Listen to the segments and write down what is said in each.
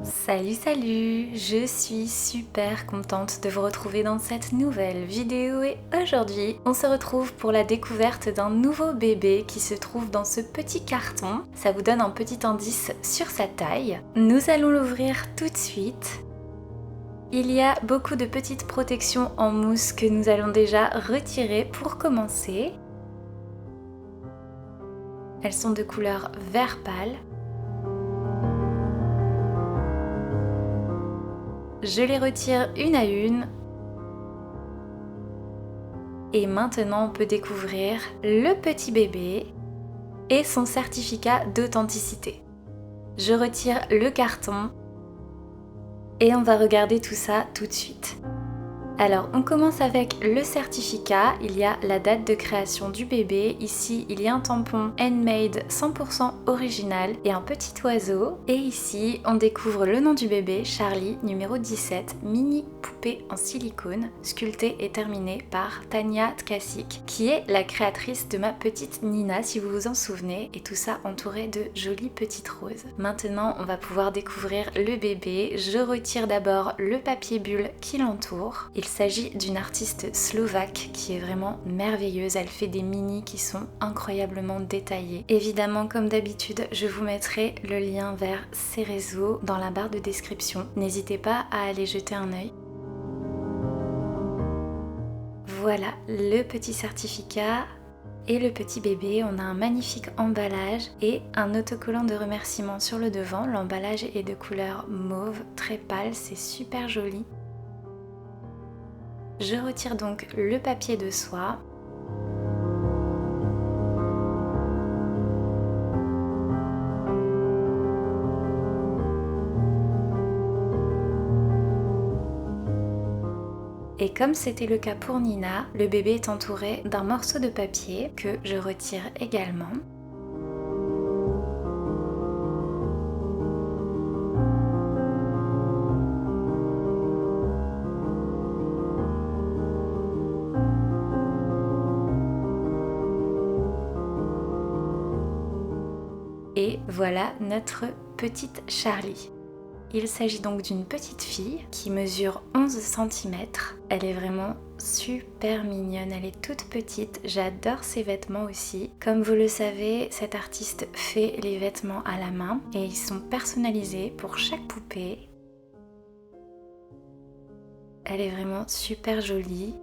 Salut, je suis super contente de vous retrouver dans cette nouvelle vidéo et aujourd'hui on se retrouve pour la découverte d'un nouveau bébé qui se trouve dans ce petit carton. Ça vous donne un petit indice sur sa taille. Nous allons l'ouvrir tout de suite. Il y a beaucoup de petites protections en mousse que nous allons déjà retirer pour commencer. Elles sont de couleur vert pâle. Je les retire une à une. Et maintenant, on peut découvrir le petit bébé et son certificat d'authenticité. Je retire le carton et on va regarder tout ça tout de suite. Alors, on commence avec le certificat. Il y a la date de création du bébé. Ici, il y a un tampon handmade 100% original et un petit oiseau. Et ici, on découvre le nom du bébé, Charlie, numéro 17, mini poupée en silicone, sculptée et terminée par Tania Tkasik, qui est la créatrice de ma petite Nina, si vous vous en souvenez. Et tout ça entouré de jolies petites roses. Maintenant, on va pouvoir découvrir le bébé. Je retire d'abord le papier bulle qui l'entoure. Il s'agit d'une artiste slovaque qui est vraiment merveilleuse. Elle fait des minis qui sont incroyablement détaillés. Évidemment, comme d'habitude, je vous mettrai le lien vers ses réseaux dans la barre de description. N'hésitez pas à aller jeter un œil. Voilà le petit certificat et le petit bébé. On a un magnifique emballage et un autocollant de remerciement sur le devant. L'emballage est de couleur mauve, très pâle, c'est super joli. Je retire donc le papier de soie. Et comme c'était le cas pour Nina, le bébé est entouré d'un morceau de papier que je retire également. Et voilà notre petite Charlie. Il s'agit donc d'une petite fille qui mesure 11 cm. Elle est vraiment super mignonne, elle est toute petite. J'adore ses vêtements aussi. Comme vous le savez, cette artiste fait les vêtements à la main et ils sont personnalisés pour chaque poupée. Elle est vraiment super jolie.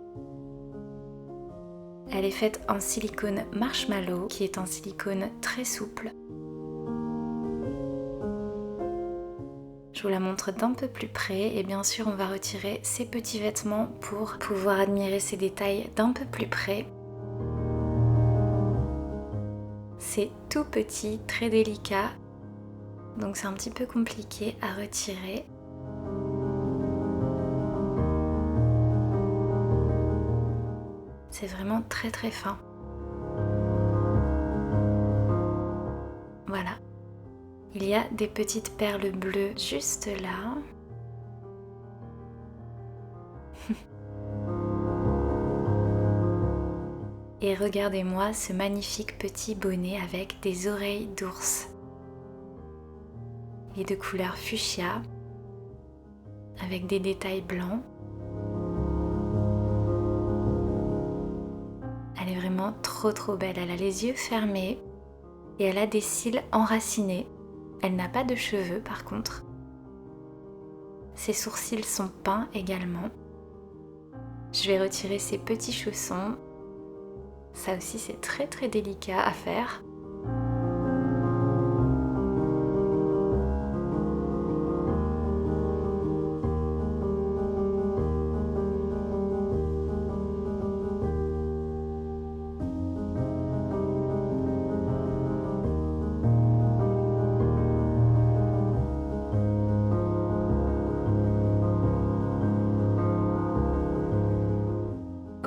Elle est faite en silicone marshmallow qui est un silicone très souple. Je vous la montre d'un peu plus près et bien sûr on va retirer ces petits vêtements pour pouvoir admirer ces détails d'un peu plus près. C'est tout petit, très délicat, donc c'est un petit peu compliqué à retirer. C'est vraiment très très fin. Voilà. Il y a des petites perles bleues juste là. Et regardez-moi ce magnifique petit bonnet avec des oreilles d'ours. Il est de couleur fuchsia avec des détails blancs. Elle est vraiment trop belle. Elle a les yeux fermés et elle a des cils enracinés. Elle n'a pas de cheveux par contre. Ses sourcils sont peints également. Je vais retirer ses petits chaussons. Ça aussi c'est très délicat à faire.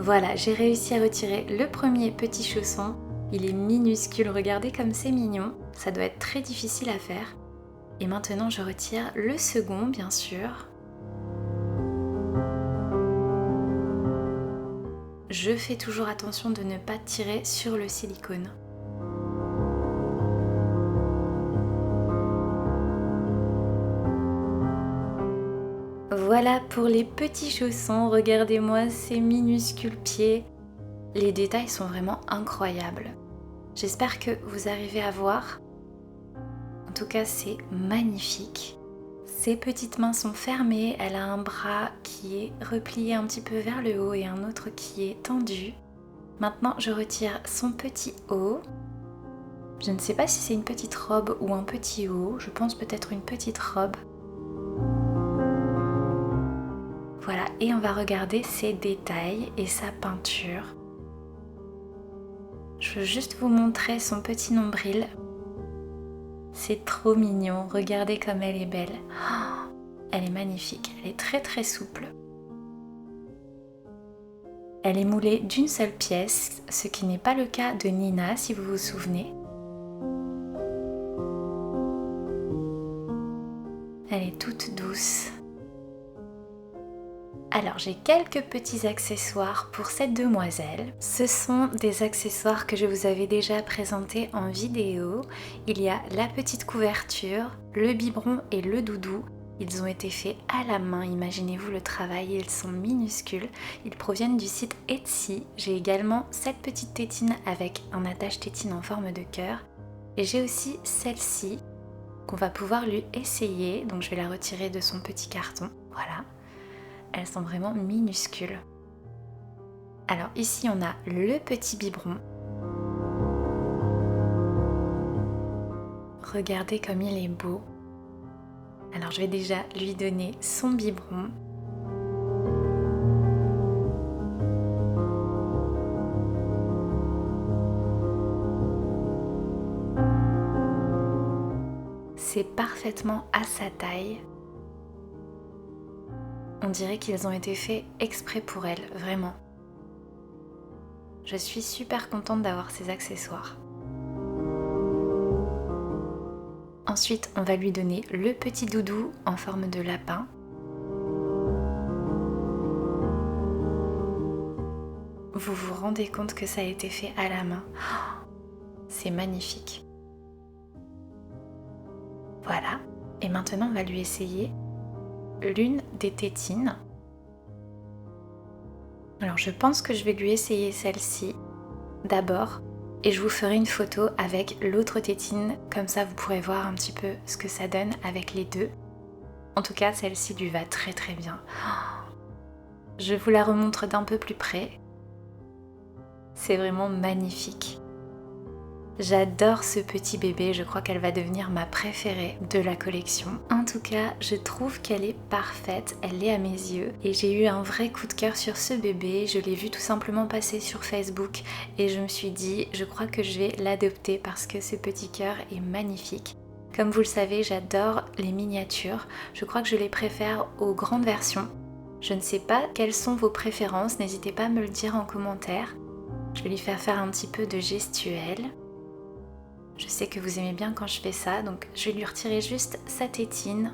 Voilà, j'ai réussi à retirer le premier petit chausson. Il est minuscule, regardez comme c'est mignon. Ça doit être très difficile à faire. Et maintenant, je retire le second, bien sûr. Je fais toujours attention de ne pas tirer sur le silicone. Voilà pour les petits chaussons, regardez-moi ces minuscules pieds. Les détails sont vraiment incroyables. J'espère que vous arrivez à voir. En tout cas, c'est magnifique. Ses petites mains sont fermées, elle a un bras qui est replié un petit peu vers le haut et un autre qui est tendu. Maintenant, je retire son petit haut. Je ne sais pas si c'est une petite robe ou un petit haut, je pense peut-être une petite robe. Voilà, et on va regarder ses détails et sa peinture. Je veux juste vous montrer son petit nombril. C'est trop mignon, regardez comme elle est belle. Oh, elle est magnifique, elle est très très souple. Elle est moulée d'une seule pièce, ce qui n'est pas le cas de Nina si vous vous souvenez. Elle est toute douce. Alors j'ai quelques petits accessoires pour cette demoiselle. Ce sont des accessoires que je vous avais déjà présentés en vidéo. Il y a la petite couverture, le biberon et le doudou. Ils ont été faits à la main, imaginez-vous le travail, ils sont minuscules. Ils proviennent du site Etsy. J'ai également cette petite tétine avec un attache tétine en forme de cœur. Et j'ai aussi celle-ci qu'on va pouvoir lui essayer. Donc je vais la retirer de son petit carton. Voilà. Elles sont vraiment minuscules. Alors ici on a le petit biberon. Regardez comme il est beau. Alors je vais déjà lui donner son biberon. C'est parfaitement à sa taille. On dirait qu'ils ont été faits exprès pour elle, vraiment. Je suis super contente d'avoir ces accessoires. Ensuite, on va lui donner le petit doudou en forme de lapin. Vous vous rendez compte que ça a été fait à la main. Oh, c'est magnifique. Voilà. Et maintenant, on va lui essayer l'une des tétines. Alors je pense que je vais lui essayer celle-ci d'abord et je vous ferai une photo avec l'autre tétine, comme ça vous pourrez voir un petit peu ce que ça donne avec les deux. En tout cas celle-ci lui va très très bien. Je vous la remontre d'un peu plus près. C'est vraiment magnifique. J'adore ce petit bébé, je crois qu'elle va devenir ma préférée de la collection. En tout cas, je trouve qu'elle est parfaite, elle l'est à mes yeux. Et j'ai eu un vrai coup de cœur sur ce bébé, je l'ai vu tout simplement passer sur Facebook. Et je me suis dit, je crois que je vais l'adopter parce que ce petit cœur est magnifique. Comme vous le savez, j'adore les miniatures. Je crois que je les préfère aux grandes versions. Je ne sais pas quelles sont vos préférences, n'hésitez pas à me le dire en commentaire. Je vais lui faire un petit peu de gestuelle. Je sais que vous aimez bien quand je fais ça, donc je vais lui retirer juste sa tétine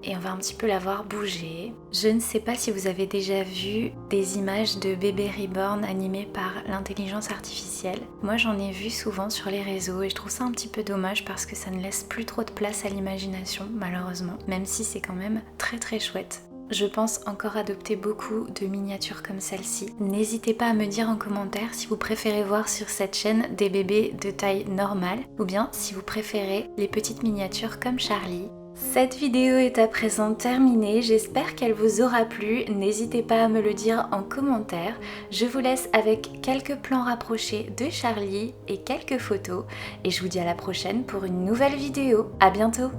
et on va un petit peu la voir bouger. Je ne sais pas si vous avez déjà vu des images de bébés reborn animés par l'intelligence artificielle. Moi j'en ai vu souvent sur les réseaux et je trouve ça un petit peu dommage parce que ça ne laisse plus trop de place à l'imagination malheureusement, même si c'est quand même très très chouette. Je pense encore adopter beaucoup de miniatures comme celle-ci. N'hésitez pas à me dire en commentaire si vous préférez voir sur cette chaîne des bébés de taille normale ou bien si vous préférez les petites miniatures comme Charlie. Cette vidéo est à présent terminée, j'espère qu'elle vous aura plu, n'hésitez pas à me le dire en commentaire. Je vous laisse avec quelques plans rapprochés de Charlie et quelques photos et je vous dis à la prochaine pour une nouvelle vidéo. À bientôt!